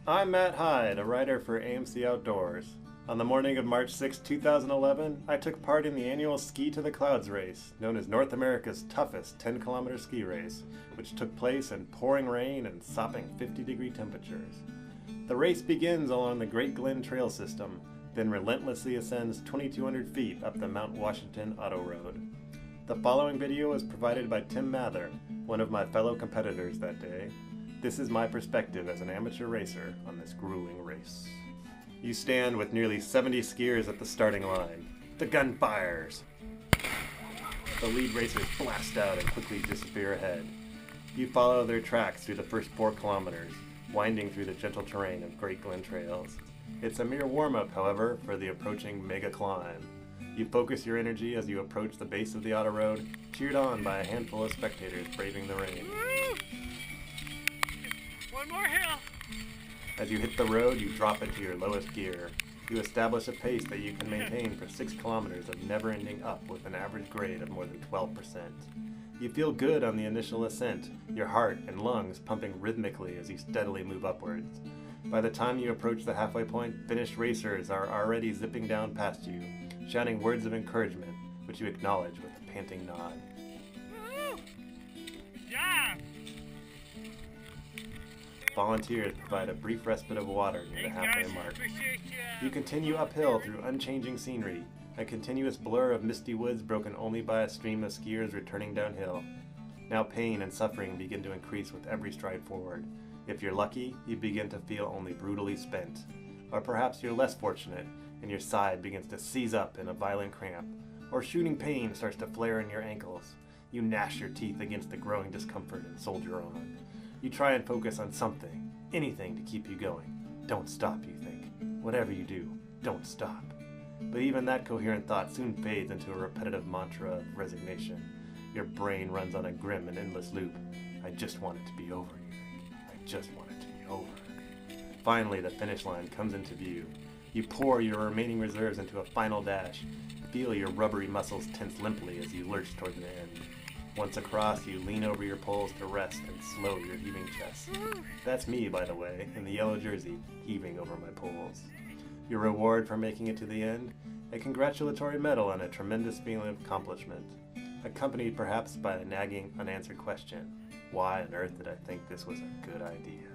I'm Matt Hyde, a writer for AMC Outdoors. On the morning of March 6, 2011, I took part in the annual Ski to the Clouds race, known as North America's toughest 10-kilometer ski race, which took place in pouring rain and sopping 50-degree temperatures. The race begins along the Great Glen Trail System, then relentlessly ascends 2,200 feet up the Mount Washington Auto Road. The following video was provided by Tim Mather, one of my fellow competitors that day. This is my perspective as an amateur racer on this grueling race. You stand with nearly 70 skiers at the starting line. The gun fires. The lead racers blast out and quickly disappear ahead. You follow their tracks through the first 4 kilometers, winding through the gentle terrain of Great Glen trails. It's a mere warm-up, however, for the approaching mega climb. You focus your energy as you approach the base of the auto road, cheered on by a handful of spectators braving the rain. Woo! One more hill! As you hit the road, you drop into your lowest gear. You establish a pace that you can maintain for 6 kilometers of never-ending up with an average grade of more than 12%. You feel good on the initial ascent, your heart and lungs pumping rhythmically as you steadily move upwards. By the time you approach the halfway point, finished racers are already zipping down past you, shouting words of encouragement, which you acknowledge with a panting nod. Woo! Yeah! Volunteers provide a brief respite of water near the halfway mark. You continue uphill through unchanging scenery, a continuous blur of misty woods broken only by a stream of skiers returning downhill. Now pain and suffering begin to increase with every stride forward. If you're lucky, you begin to feel only brutally spent. Or perhaps you're less fortunate, and your side begins to seize up in a violent cramp, or shooting pain starts to flare in your ankles. You gnash your teeth against the growing discomfort and soldier on. You try and focus on something, anything to keep you going. Don't stop, you think. Whatever you do, don't stop. But even that coherent thought soon fades into a repetitive mantra of resignation. Your brain runs on a grim and endless loop. I just want it to be over, you think. I just want it to be over. Finally, the finish line comes into view. You pour your remaining reserves into a final dash. Feel your rubbery muscles tense limply as you lurch toward the end. Once across, you lean over your poles to rest and slow your heaving chest. That's me, by the way, in the yellow jersey, heaving over my poles. Your reward for making it to the end? A congratulatory medal and a tremendous feeling of accomplishment, accompanied perhaps by a nagging, unanswered question. Why on earth did I think this was a good idea?